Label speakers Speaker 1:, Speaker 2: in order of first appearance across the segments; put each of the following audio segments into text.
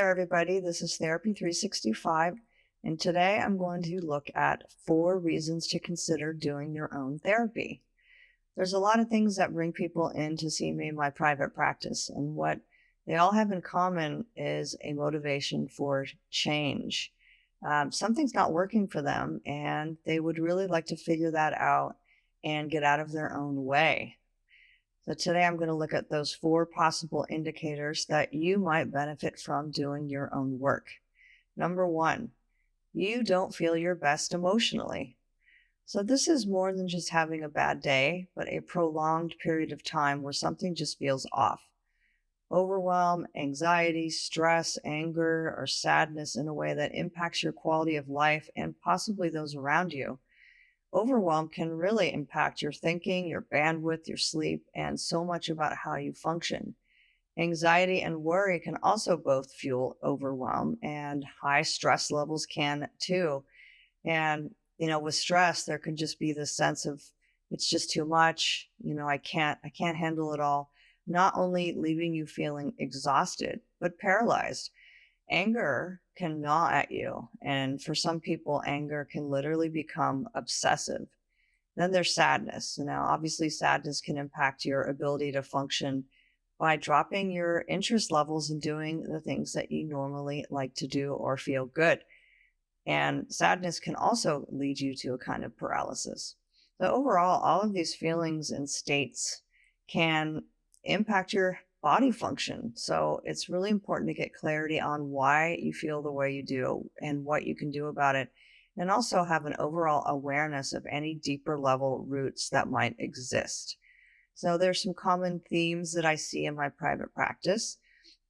Speaker 1: there, everybody. This is Therapy 365, and today I'm going to look at 4 reasons to consider doing your own therapy. There's a lot of things that bring people in to see me in my private practice, and what they all have in common is a motivation for change. Something's not working for them, and they would really like to figure that out and get out of their own way. So today I'm going to look at those 4 possible indicators that you might benefit from doing your own work. Number 1, you don't feel your best emotionally. So this is more than just having a bad day, but a prolonged period of time where something just feels off. Overwhelm, anxiety, stress, anger, or sadness in a way that impacts your quality of life and possibly those around you. Overwhelm can really impact your thinking, your bandwidth, your sleep, and so much about how you function. Anxiety and worry can also both fuel overwhelm, and high stress levels can too. And, with stress, there can just be this sense of it's just too much. I can't handle it all. Not only leaving you feeling exhausted, but paralyzed. Anger can gnaw at you, and for some people, anger can literally become obsessive. Then there's sadness. Now, obviously, sadness can impact your ability to function by dropping your interest levels in doing the things that you normally like to do or feel good. And sadness can also lead you to a kind of paralysis. So, overall, all of these feelings and states can impact your body function. So it's really important to get clarity on why you feel the way you do and what you can do about it. And also have an overall awareness of any deeper level roots that might exist. So there's some common themes that I see in my private practice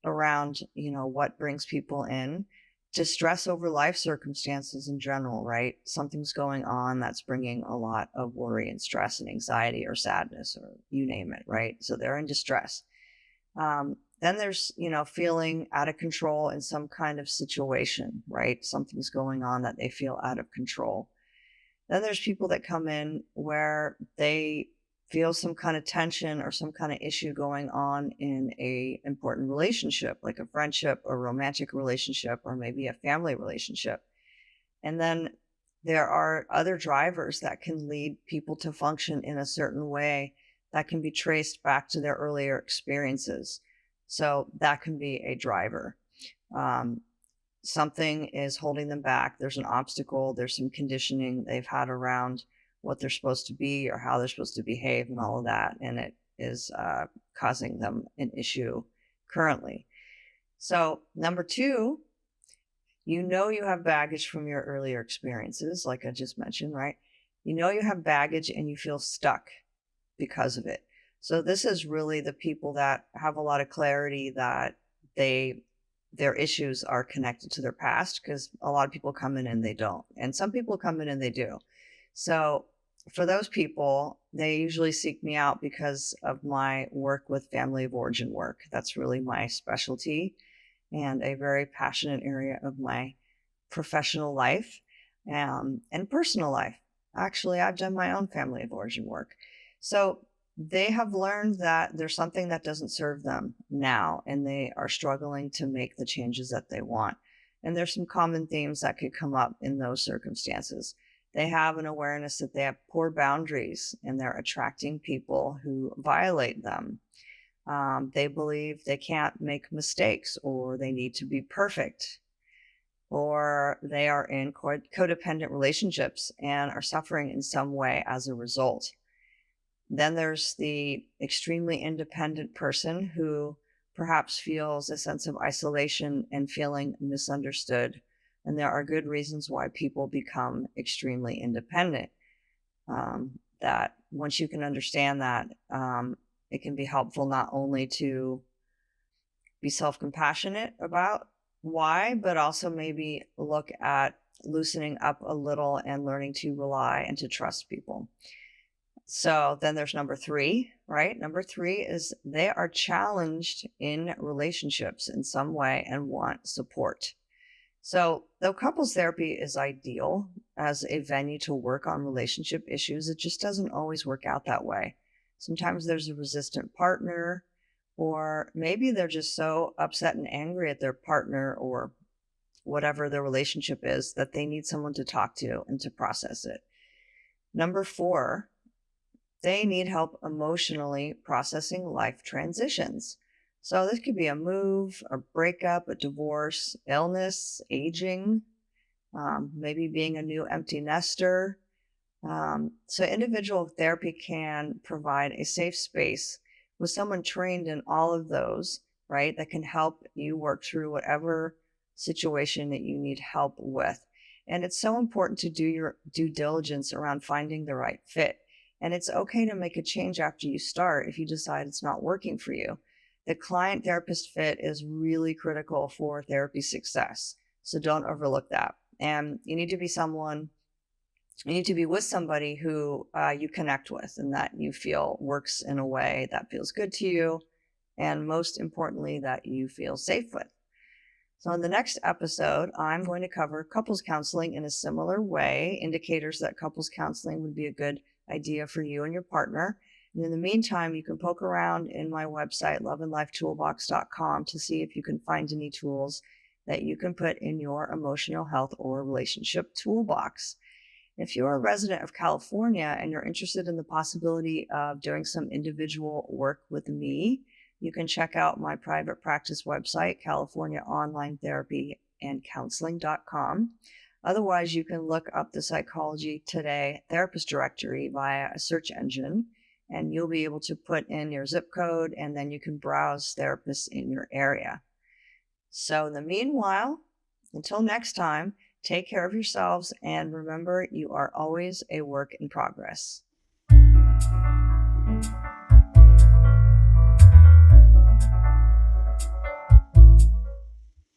Speaker 1: around, what brings people in. Distress over life circumstances in general, right? Something's going on that's bringing a lot of worry and stress and anxiety or sadness or you name it, right? So they're in distress. Then there's, feeling out of control in some kind of situation, right? Something's going on that they feel out of control. Then there's people that come in where they feel some kind of tension or some kind of issue going on in a important relationship, like a friendship or romantic relationship, or maybe a family relationship. And then there are other drivers that can lead people to function in a certain way that can be traced back to their earlier experiences. So that can be a driver. Something is holding them back. There's an obstacle. There's some conditioning they've had around what they're supposed to be or how they're supposed to behave and all of that. And it is causing them an issue currently. So number 2, you have baggage from your earlier experiences, like I just mentioned, right? You have baggage and you feel stuck because of it. So this is really the people that have a lot of clarity that their issues are connected to their past, because a lot of people come in and they don't. And some people come in and they do. So for those people, they usually seek me out because of my work with family of origin work. That's really my specialty and a very passionate area of my professional life and personal life. Actually, I've done my own family of origin work. So they have learned that there's something that doesn't serve them now, and they are struggling to make the changes that they want. And there's some common themes that could come up in those circumstances. They have an awareness that they have poor boundaries and they're attracting people who violate them. They believe they can't make mistakes, or they need to be perfect, or they are in codependent relationships and are suffering in some way as a result. Then there's the extremely independent person who perhaps feels a sense of isolation and feeling misunderstood. And there are good reasons why people become extremely independent. That once you can understand that, it can be helpful not only to be self-compassionate about why, but also maybe look at loosening up a little and learning to rely and to trust people. So then there's number 3, right? Number 3 is they are challenged in relationships in some way and want support. So though couples therapy is ideal as a venue to work on relationship issues, it just doesn't always work out that way. Sometimes there's a resistant partner, Or maybe they're just so upset and angry at their partner or whatever their relationship is that they need someone to talk to and to process it. Number 4, they need help emotionally processing life transitions. So this could be a move, a breakup, a divorce, illness, aging, maybe being a new empty nester. So individual therapy can provide a safe space with someone trained in all of those, right? That can help you work through whatever situation that you need help with. And it's so important to do your due diligence around finding the right fit. And it's okay to make a change after you start if you decide it's not working for you. The client therapist fit is really critical for therapy success. So don't overlook that. And you need to be with somebody who you connect with and that you feel works in a way that feels good to you. And most importantly, that you feel safe with. So, in the next episode, I'm going to cover couples counseling in a similar way, indicators that couples counseling would be a good idea for you and your partner. And in the meantime, you can poke around in my website, loveandlifetoolbox.com, to see if you can find any tools that you can put in your emotional health or relationship toolbox. If you're a resident of California and you're interested in the possibility of doing some individual work with me, you can check out my private practice website, California Online Therapy and Counseling.com. Otherwise, you can look up the Psychology Today therapist directory via a search engine, and you'll be able to put in your zip code, and then you can browse therapists in your area. So, in the meanwhile, until next time, take care of yourselves and remember you are always a work in progress.